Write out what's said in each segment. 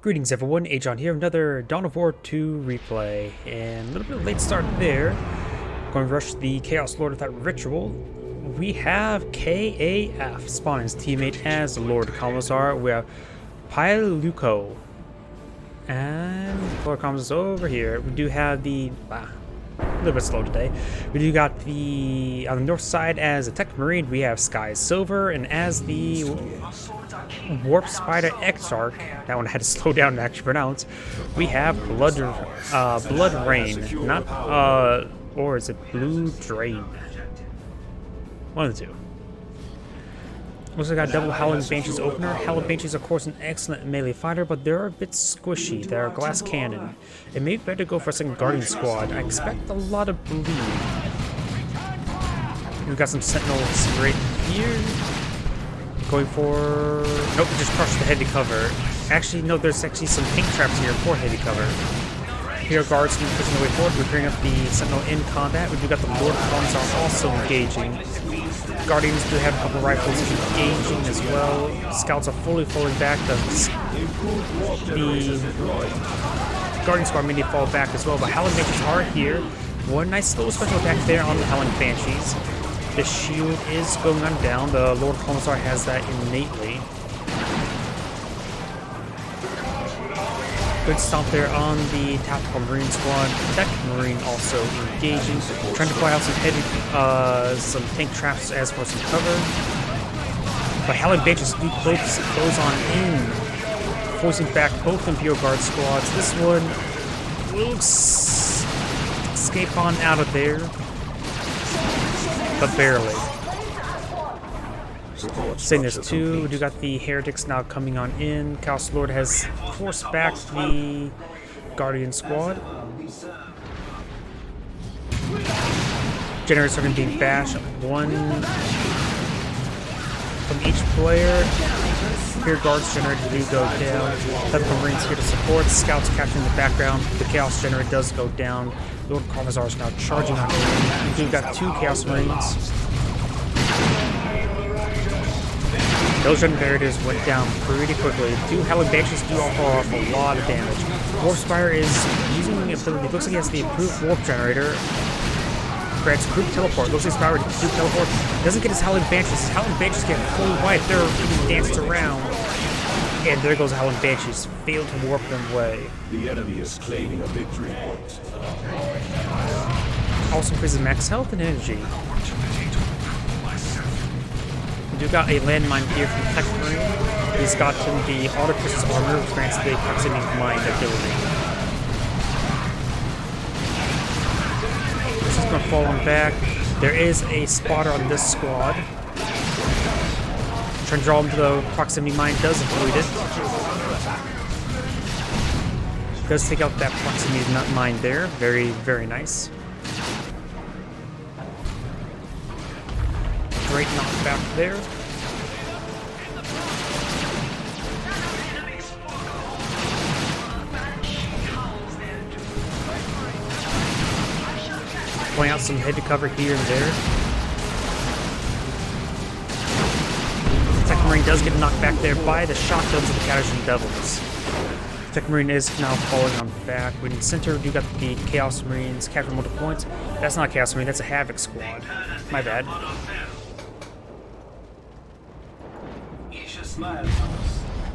Greetings everyone, Agion here, another Dawn of War 2 replay, and a little bit of late start there. Going to rush the Chaos Lord with that ritual. We have KAF spawn his teammate as Lord Commissar. We have Piluco, and Lord Commissar over here. We do have the, a little bit slow today. We do got the, on the north side as a Tech Marine, we have Skysilver, and as the Warp Spider Exarch, that one I had to slow down to actually pronounce, we have Bloodrain, not, or is it Bloodrain? One of the two. Also got double Howling Banshees opener. Howling Banshees, of course, an excellent melee fighter, but they're a bit squishy. They're a glass cannon. It may be better to go for a second Guardian squad. I expect a lot of bleed. We've got some Sentinels right here. Going for... Nope, just crushed the heavy cover. Actually, no, there's actually some pink traps here for heavy cover. Here, guards keep pushing the way forward. We're clearing up the Sentinel in combat. We do got the Lord Commissar also engaging. Guardians do have a couple rifles engaging as well. Scouts are fully falling back. The Guardian Squad may fall back as well, but Howling Banshees are here. One nice little special attack there on the Howling Banshees. The shield is going on down. The Lord Commissar has that innately. Good stomp there on the Tactical Marine Squad. Tech Marine also engaging. Trying to fly out some heavy, some tank traps as for some cover. But Howling Banshees do close on in, forcing back both Imperial Guard squads. This one will escape on out of there, but barely. Saying there's two, we do got the Heretics now coming on in. Chaos Lord has forced back the Guardian squad. Generators are going to be bashed. One from each player. Here guards generator do go down. Tactical Marines here to support. Scouts capturing the background. The Chaos generator does go down. Lord Commissar is now charging on in. We do got two Chaos Marines. Those generators went down pretty quickly. Two Howling Banshees do offer off a lot of damage. Warp Spider is using the ability. It looks like he has the improved Warp Generator. Grants improved Teleport. Looks like Spider with improved Teleport. Doesn't get his Howling Banshees. His Howling Banshees get fully wiped. They're being danced around. And there goes Howling Banshees. Failed to warp them away. The enemy is claiming a victory point. Also increases max health and energy. We do got a landmine here from Tech Marine. He's got him the Auto Chris's armor, which grants the proximity mine ability. This is going to fall on back. There is a spotter on this squad. Trying to draw him to the proximity mine, does avoid it. Does take out that proximity mine there. Very, very nice. Great knockback there. Pulling out some heavy cover here and there. Tech Marine does get knocked back there by the shotguns of the Cataclysm Devils. Tech Marine is now falling on back. We in the center do got the Chaos Marines capturing multiple points. That's not a Chaos Marine, that's a Havoc squad. My bad.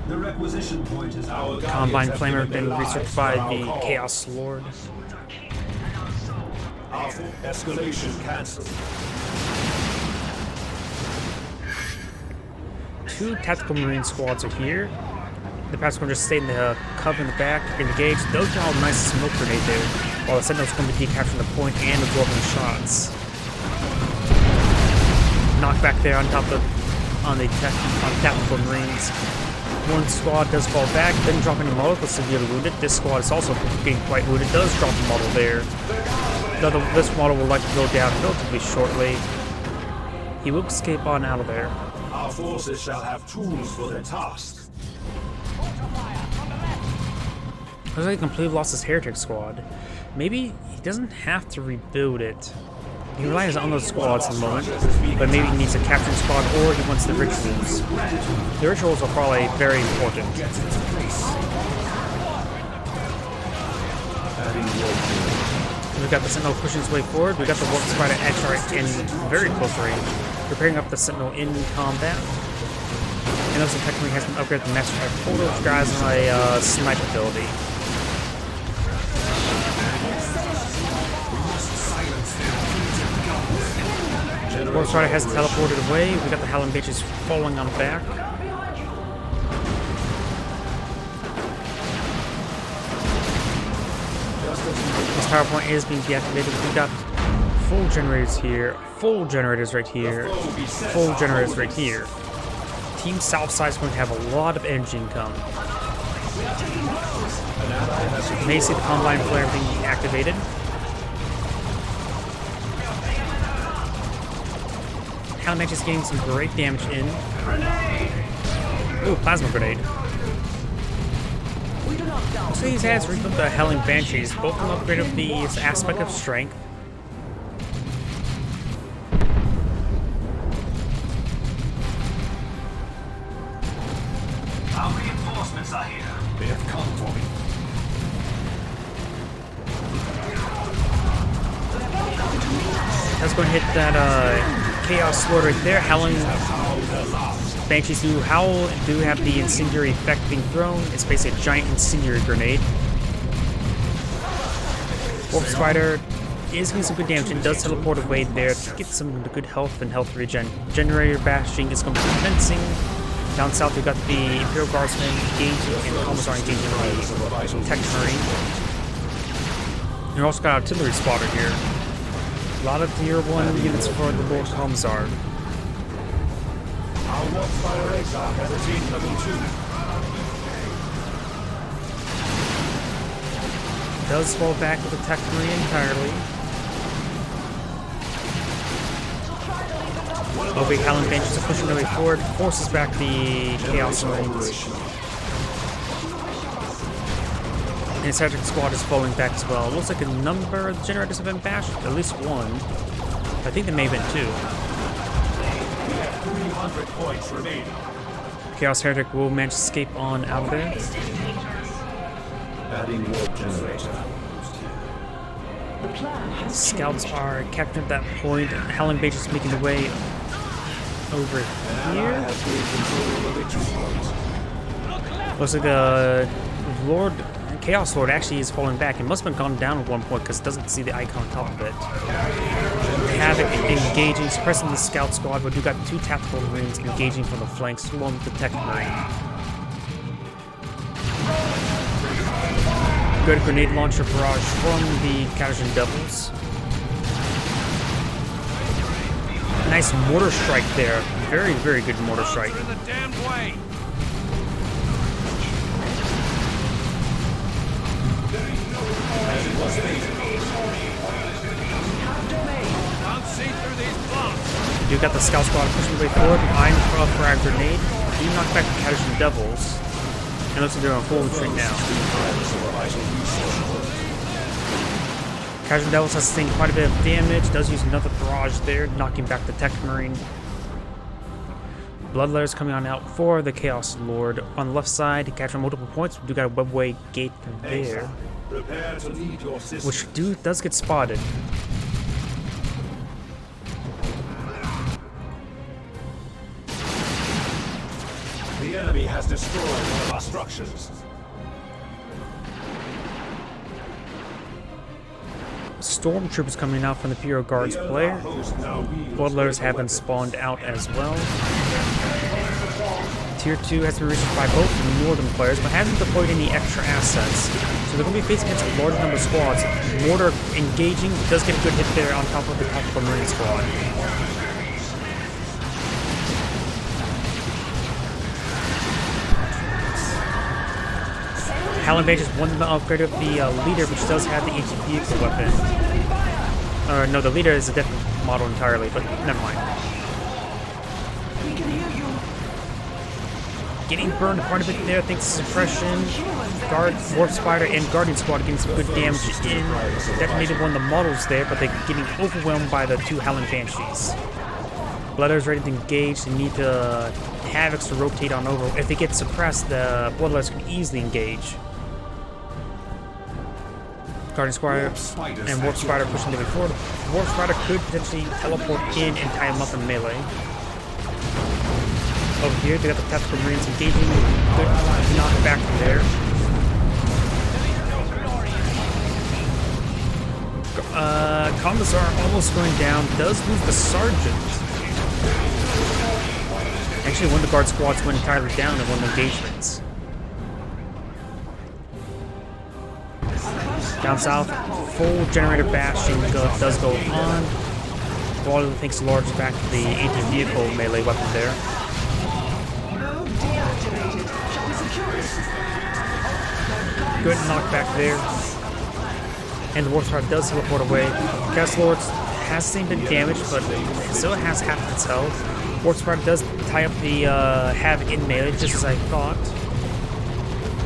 The requisition point is our Combine Flamer been researched by the Chaos Lord. Escalation cancelled. Two Tactical Marine squads are here. The Tactical Marines just stay in the cover in the back, engage. Those are all nice smoke grenade there, while the Sentinel's going to be capturing the point and absorbing the shots. Knock back there on top of the Tactical Marines. One squad does fall back, doesn't drop any models, but severely wounded. This squad is also being quite wounded, does drop a model there. This model will likely go down relatively shortly. He will escape on out of there. Our forces shall have tools for their task. Looks like he completely lost his Heretic squad. Maybe he doesn't have to rebuild it. He relies on those squads at the moment, but maybe he needs a capturing squad or he wants the rituals. The rituals are probably very important. We've got the Sentinel pushing his way forward. We've got the Warp Spider XR in very close range, preparing up the Sentinel in combat. And also technically has been upgraded to Master Fire Portal, which guys on a snipe ability. Warp Spider has teleported away. We got the Howling Bitches falling on back. This power point is being deactivated. We got full generators here, full generators right here, full generators right here. Team Southside is going to have a lot of energy income. You may see the Combine Flare being activated. Howling is getting some great damage in. Ooh, Plasma Grenade. So these has refilled the Howling Banshees, both of them upgraded the aspect of strength. Our reinforcements are here. They have come for me. That's going to hit that Chaos Lord right there. Howling Banshees do have the incendiary effect being thrown. It's basically a giant incendiary grenade. Warp Spider is getting some good damage and does teleport away there to get some good health and health regen. Generator bashing is going to be fencing. Down south we got the Imperial Guardsmen engaging and the Commissar engaging the Tech Marine. And we also got artillery spotter here. A lot of tier 1 units for the Lord Commissar. Our Warp Spider Exarch has attained level 2. Does fall back with the Tech Marine entirely. Big Howling Banshees are pushing their way forward, forces back the Chaos Marines. And the Cedric squad is falling back as well. It looks like a number of generators have been bashed, at least one. I think there may have been two. 300 points remaining. Chaos Heretic will manage to escape on out of there. Adding warp generator. Scouts are capturing that point. Howling Banshees making their way over here. Looks like a Chaos Lord actually is falling back. It must have gone down at one point because it doesn't see the icon on top of it. Havoc engaging, suppressing the Scout Squad, but you got two Tactical Marines engaging from the flanks along with the Tech Marine. Good grenade launcher barrage from the Kazajan Devils. Nice mortar strike there. Very, very good mortar strike. The damned way. Can't see through these blocks. You got the Scout Squad pushing their way forward. Iron Frag Grenade. You knock back the Kazajan Devils. And looks like they're on full retreat now. Kazajan Devils has sustained quite a bit of damage. Does use another barrage there, knocking back the Tech Marine. Bloodletters coming on out for the Chaos Lord. On the left side, capturing multiple points. We do got a webway gate there, Prepare to lead your system. which does get spotted. The enemy has destroyed one of our structures. Stormtroopers coming out from the Imperial Guards player. Bloodletters have been spawned out as well. Tier 2 has been reached by both Northern players, but hasn't deployed any extra assets. So they're going to be facing against a large number of squads. Mortar engaging does get a good hit there on top of the Tactical Marine squad. Howling Banshees won the upgrade of the leader, which does have the HE weapon. No, the leader is a different model entirely, but never mind. Getting burned quite a bit there thanks to suppression. Warp Spider and Guardian Squad getting some good damage in. Detonated one of the models there, but they're getting overwhelmed by the two Howling Banshees. Bloodletters ready to engage. They need the Havocs to rotate on over. If they get suppressed, the Bloodletters can easily engage. Guardian Squire and Warp Spider pushing them forward. Warp Spider could potentially teleport in and tie him up in melee. Over here, they got the Tactical Marines engaging. Good knockback from there. Commissar almost going down. Does lose the Sergeant. Actually, one of the guard squads went entirely down in one of the engagements. Down south, full generator bashing does go on. Waller thinks Lord's back to the anti-vehicle melee weapon there. Good knockback there. And the Warp Spider does teleport away. Chaos Lord hasn't been damaged, but still has half its health. Warp Spider does tie up the Havoc in melee, just as I thought.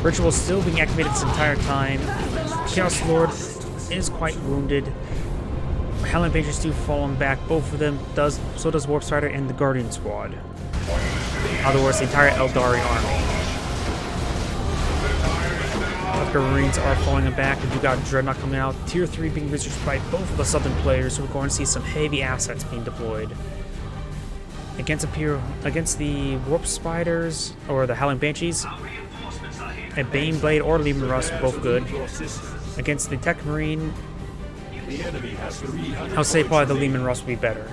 Ritual still being activated this entire time. Chaos Lord is quite wounded. Howling Rangers do falling back, both of them. So does Warp Spider and the Guardian Squad. In other words, the entire Eldari army. After Marines are falling back, and you got Dreadnought coming out. Tier 3 being researched by both of the Southern players, so we're going to see some heavy assets being deployed. Against the Warp Spiders, or the Howling Banshees, a Bane Blade or Lehman Russ are both good. Against the Tech Marine, I'll say probably the Lehman Russ would be better.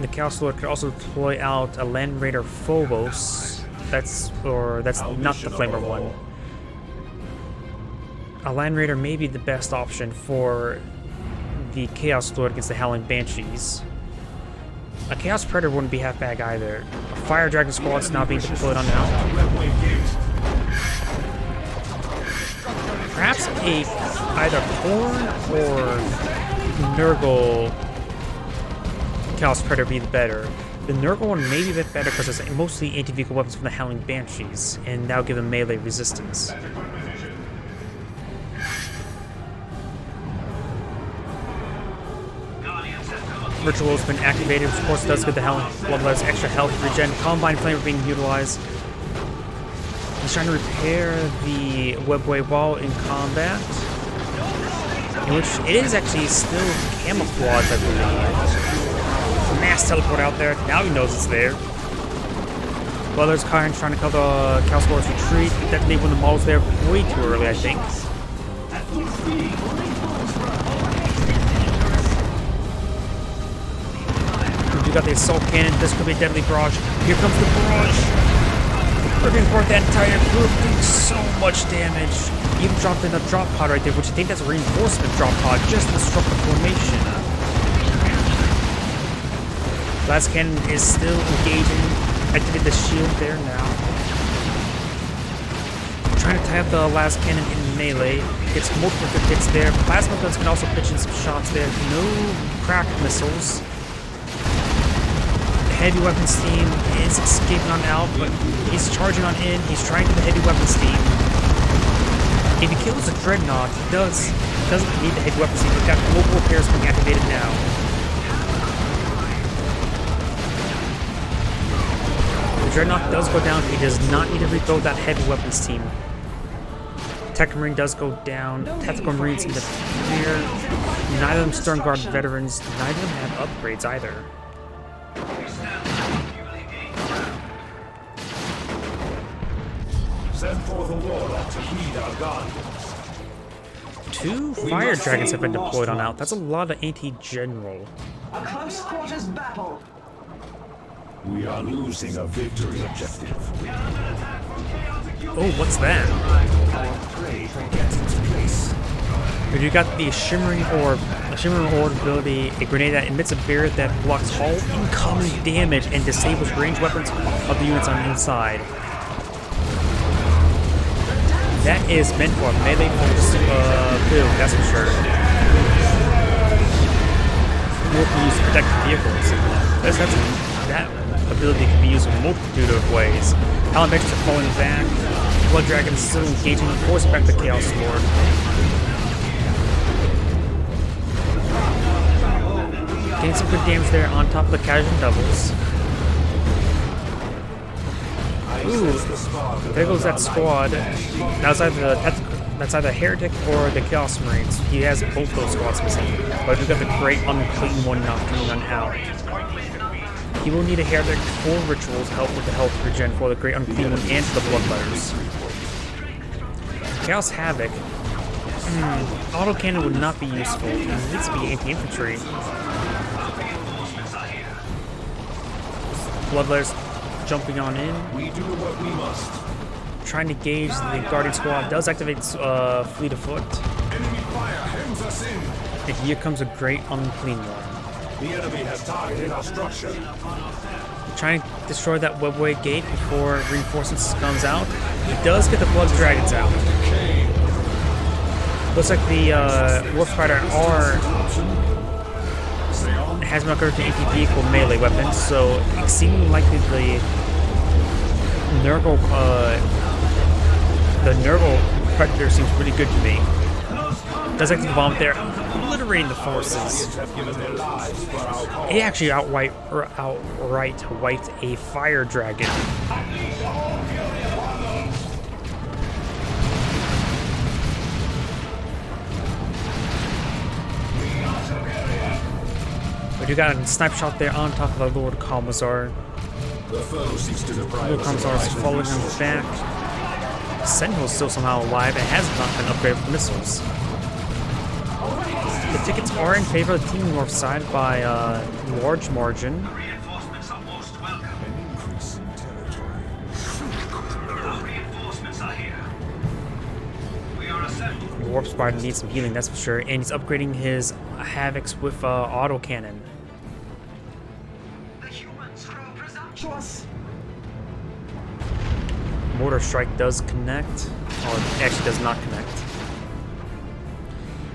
The Chaos Lord could also deploy out a Land Raider Phobos. That's not the Flamer one. A Land Raider may be the best option for the Chaos Lord against the Howling Banshees. A Chaos Predator wouldn't be half bad either. A Fire Dragon squad's not being deployed on now. Perhaps either Horn or Nurgle Chaos Predator be the better. The Nurgle one may be a bit better because it's mostly anti-vehicle weapons from the Howling Banshees, and that'll give them melee resistance. Ritual has been activated, which of course does give the Howling Bloodletters extra health regen. Combine Flamer being utilized. He's trying to repair the webway while in combat, in which it is actually still camouflaged, I believe. Mass teleport out there. Now he knows it's there. Well, there's Kyron trying to cover Chaos Lord's retreat. Definitely when the models there way too early, I think. You got the assault cannon. This could be a deadly barrage. Here comes the barrage. Ripping apart that entire group, doing so much damage. Even dropped in a drop pod right there, which I think that's a reinforcement drop pod, just to disrupt the formation. Last cannon is still engaging. Activate the shield there now. Trying to tie up the last cannon in melee. Gets multiple good hits there. Plasma guns can also pitch in some shots there. No crack missiles. The heavy weapons team is escaping on out, but he's charging on in. He's trying to the heavy weapons team. If he kills a Dreadnought, he doesn't need the heavy weapons team. We've got global repairs being activated now. Dreadnought does go down. He does not need to rebuild that heavy weapons team. Tech Marine does go down. Tactical Marines in the rear. Neither of them Stern Guard veterans. Neither of them have upgrades either. Send forth a warlock to heed our guns. 2 Fire Dragons have been deployed on out. That's a lot of anti-general. A close quarters battle. We are losing a victory objective. Oh, what's that? Our prey gets into place. You got the Shimmering Orb. A Shimmering Orb ability, a grenade that emits a barrier that blocks all incoming damage and disables ranged weapons of the units on the inside. That is meant for a melee focused build, that's for sure. Or can use to protect vehicles. That ability can be used in a multitude of ways. Howling Banshees are falling back. Blood Dragon is still engaging and forcing back the Chaos Lord. Getting some good damage there on top of the casual doubles. Ooh, there goes that squad. Outside the That's either Heretic or the Chaos Marines. He has both those squads missing. But we've got the Great Unclean One knocking on out. He will need a Heretic for rituals to help with the health regen for the Great Unclean One and for the Bloodletters. Chaos Havoc. Autocannon would not be useful. It needs to be anti-infantry. Bloodletters jumping on in. We do what we must. Trying to gauge the Guardian Squad. Does activate Fleet of Foot. Enemy fire hems us in. And here comes a Great Unclean One. The enemy has targeted our structure. Trying to destroy that webway gate before reinforcements comes out. He does get the Blood Dragons out. Looks like the Warp Spider has been upgraded to anti-vehicle melee weapons, so exceedingly likely the Nurgle Predator seems pretty good to me. Does activate the bomb there, obliterating the forces. It actually outright wiped a fire dragon. But you got a snipe shot there on top of the Lord Commissar. The foe seeks to deprive Lord Commissar is following him back. Sentinel is still somehow alive and has not been upgraded with missiles. The tickets are in favor of the Team North side by a large margin. Reinforcements are most welcome. an increase in territory. Reinforcements are here. We are assembled. Warp Spider needs some healing, that's for sure, and he's upgrading his Havocs with autocannon. The humans grow presumptuous. Mortar Strike does connect, or actually does not connect.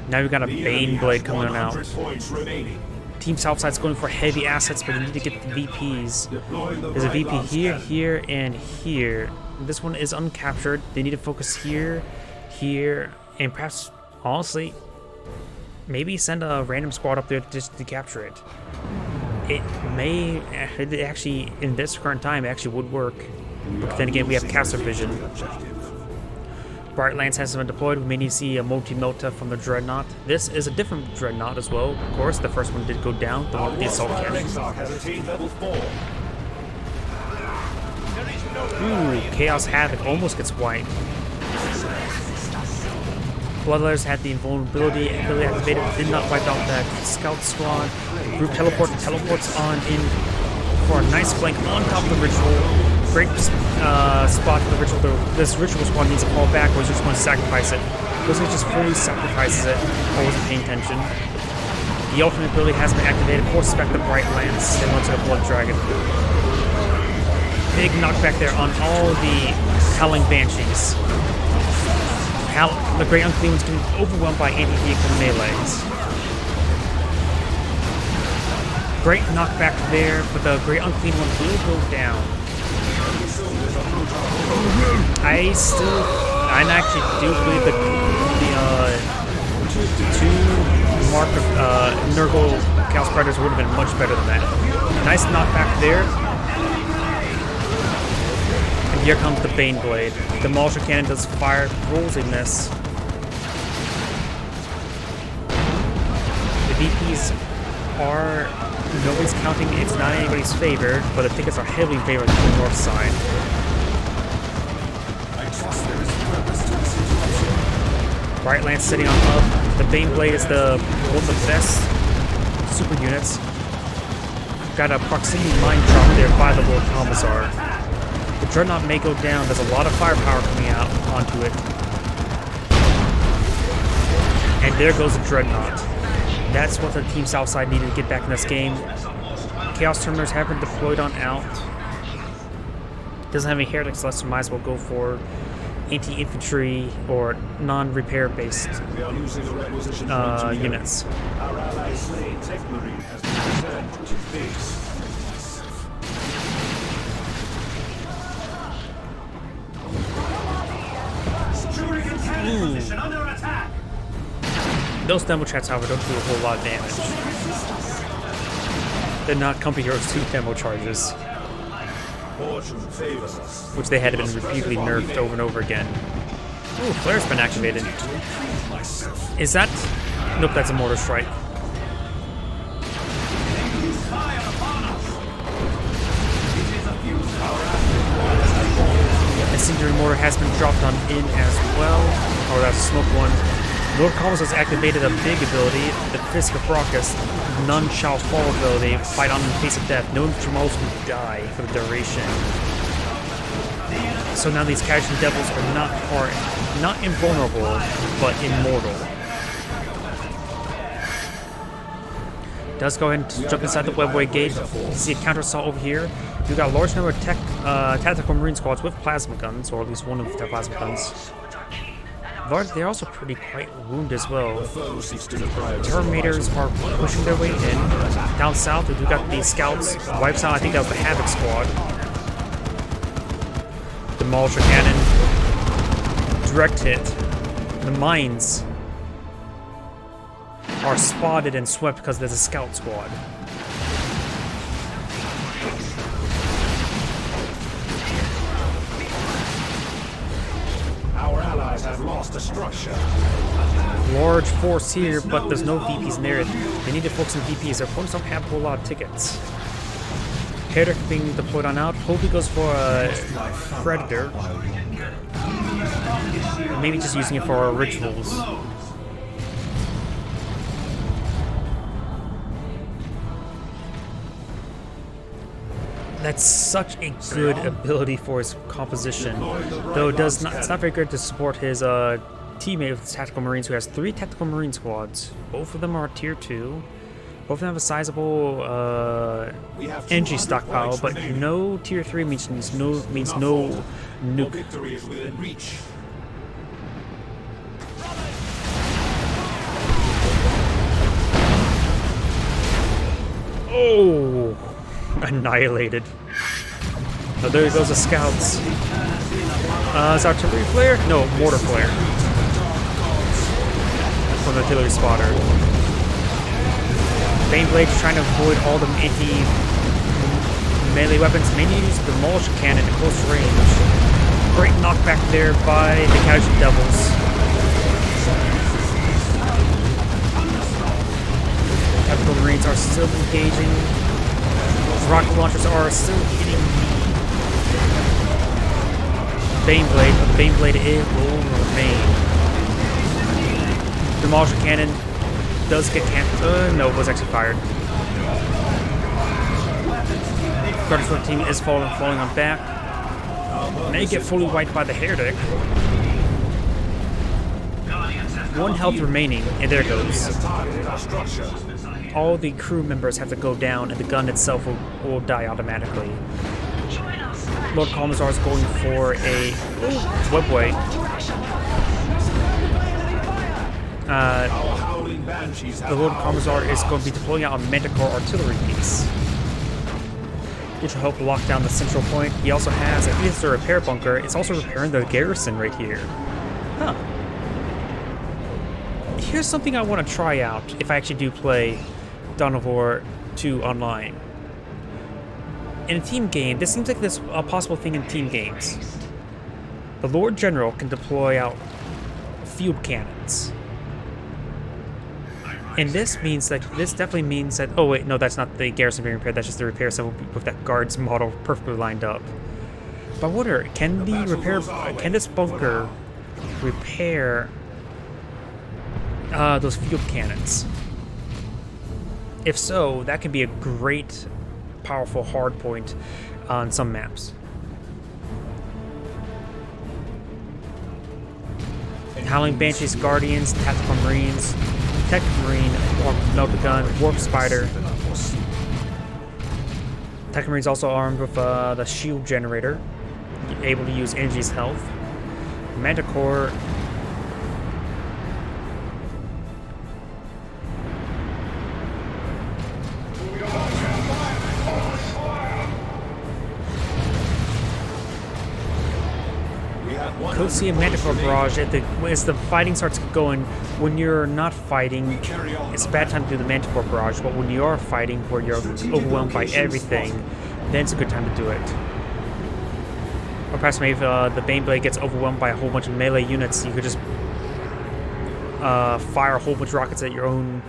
Now we've got a The Bane enemy Blade has coming 100 out. points remaining. Team Southside's going for heavy assets, but they need to get the VPs. Deploy the There's a VP right here, launch here, and here. This one is uncaptured. They need to focus here, here, and perhaps, honestly, maybe send a random squad up there just to capture it. It may, it actually, in this current time, it actually would work. But then again, we have Caster Vision. objective. Bright Lance has been deployed. We may need to see a multi-melta from the Dreadnought. This is a different Dreadnought as well. Of course, the first one did go down, the one with the assault cannon. Exarch has attained level 4. Ooh, Chaos Havoc almost gets wiped. Bloodletters had the invulnerability ability activated, did not wipe out that scout squad. Group teleports on in for a nice flank on top of the ritual. Great spot for the ritual. This ritual squad needs to fall back, or is just going to sacrifice it. Looks like it just fully sacrifices it, or wasn't paying attention. The ultimate ability has been activated. Forces back the Bright Lance, and onto the Blood Dragon. Big knockback there on all the Howling Banshees. The Great Unclean One's getting overwhelmed by anti-vehicle melees. Great knockback there, but the Great Unclean One will go down. I actually do believe that the two mark of Nurgle Chaos Predators would have been much better than that. Nice knockback there. And here comes the Bane Blade. The Demolisher Cannon does fire, rolls a miss. The VPs are, nobody's counting, it's not in anybody's favor, but the tickets are heavily in favor of the north side. Bright Lance sitting on up. The Bane Blade is one of the best super units. Got a proximity mine drop there by the Lord Commissar. The Dreadnought may go down. There's a lot of firepower coming out onto it. And there goes the Dreadnought. That's what the Team Southside needed to get back in this game. Chaos Terminators have been deployed on out. Doesn't have any heretics left, so might as well go for anti-infantry or non-repair based units. Our allied slain Tech Marine has been returned to base. Securing containment position under attack. Those demo chats, however, don't do a whole lot of damage. They're not Company Heroes 2 demo charges, Fortune favors us. which they had been repeatedly nerfed over and over again. Ooh, flare's been activated. Is that? Nope, that's a mortar strike. Incendiary mortar has been dropped on in as well. Oh, that's a smoke one. Lord Collins has activated a big ability, the Fisk of Raucous, None Shall Fall ability, fight on in the face of death. No Jamal's will die for the duration. So now these casualty devils are not invulnerable, but immortal. Does go ahead and jump inside the webway gate. See a counter assault over here. We've got a large number of tactical marine squads with plasma guns, or at least one of their plasma guns. They're also quite wounded as well. Terminators are pushing their way in. Down south, we've got the scouts. Wipes out, I think that was the Havoc squad. Demolisher cannon. Direct hit. The mines are spotted and swept because there's a scout squad. Our allies have lost a structure. Large force here, but there's no VPs near it. They need to focus on VPs. Their opponents don't have a whole lot of tickets. Heretic being deployed on out. Hope he goes for a Predator. Maybe just using it for rituals. That's such a good ability for his composition, though it's not very good to support his teammate with Tactical Marines, who has 3 Tactical Marine squads. Both of them are tier 2. Both of them have a sizable energy stockpile, but no tier 3 means no nuke. Victory is within reach. Oh! Annihilated. Oh, there goes the scouts. Is artillery flare? No, mortar flare. From the artillery spotter. Baneblade trying to avoid all the anti-melee weapons. Mainly use the Demolition Cannon at close range. Great knockback there by the Casualty Devils. Tactical Marines are still engaging. Rocket launchers are still hitting the Baneblade, but the Baneblade it will remain. Demolisher Cannon does get canceled. No, it was actually fired. Guardians 14 is falling on back. May get fully wiped by the Heretic. 1 health remaining, and there it goes. All the crew members have to go down, and the gun itself will die automatically. Lord Commissar is going for a webway. The Lord Commissar is going to be deploying out a Manticore artillery piece, which will help lock down the central point. He also has, I think it's a repair bunker. It's also repairing the garrison right here. Huh. Here's something I want to try out if I actually do play Dawn of War 2 online. In a team game, this seems like this a possible thing in team games. The Lord General can deploy out field cannons. And this definitely means that, oh wait, no, that's not the garrison being repaired, that's just the repair center with that guard's model perfectly lined up. But I wonder, can this bunker repair those field cannons? If so, that can be a great, powerful hard point on some maps. Howling Banshees, Guardians, Tactical Marines, Tactical Marine, Melta Gun, Warp Spider. Tactical Marine's also armed with the shield generator, able to use Energy's health. Manticore. Could see a Manticore barrage as the fighting starts going. When you're not fighting, it's a bad time to do the Manticore barrage, but when you are fighting, where you're overwhelmed by everything, then it's a good time to do it. Or perhaps maybe if the Baneblade gets overwhelmed by a whole bunch of melee units, you could just fire a whole bunch of rockets at your own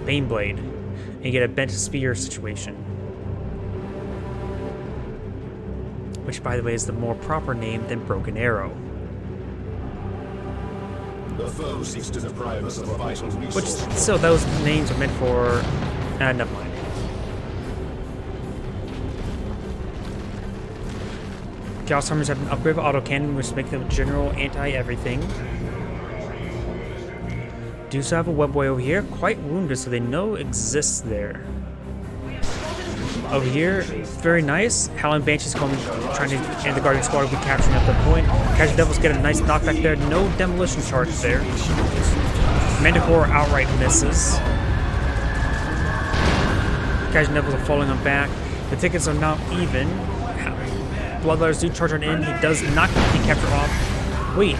Baneblade, and you get a bent spear situation. Which, by the way, is the more proper name than Broken Arrow. The foe seeks to deprive us of a vital resource. Which, still, those names are meant for... never mind. Chaos Armors have an upgradable autocannon, which makes them general anti-everything. Do so have a webway over here, quite wounded, so they know exists there. Over here, very nice. Howling Banshees coming, trying to, and the Guardian Squad will be capturing at the point. Casual Devils get a nice knockback there. No demolition charge there. Manticore outright misses. Casual Devils are falling on back. The tickets are now even. Bloodletters do charge on in. He does not get the capture off. Wait.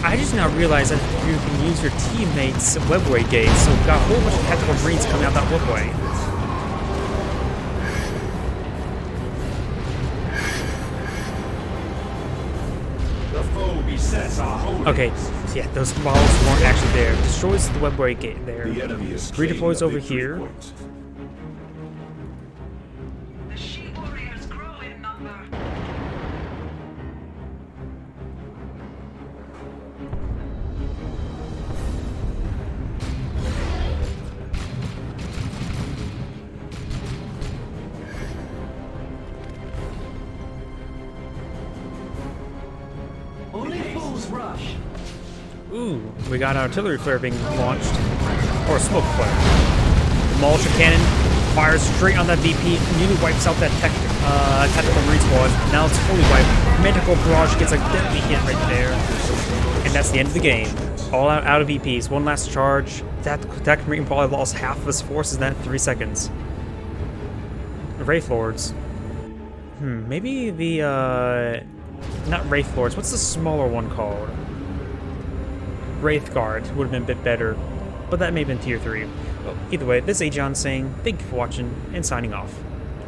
I just now realized that you can use your teammates' webway gate, so we've got a whole bunch of tactical Marines coming out that webway. Okay, so yeah, those models weren't actually there. Destroys the webway gate there. Redeploys over here. The she warriors grow in number. Only fools rush. Ooh, we got an artillery flare being launched. Or a smoke flare. The Mulcher Cannon fires straight on that VP, nearly wipes out that tactical Marine squad. Now it's fully wiped. Manticore Barrage gets a deadly hit right there. And that's the end of the game. All out of VPs. One last charge. That Marine probably lost half of his forces in that 3 seconds. Wraith Lords. Maybe the, not Wraith Lords. What's the smaller one called? Wraith Guard would have been a bit better, but that may have been tier 3. Well, either way, this is Agion saying thank you for watching and signing off.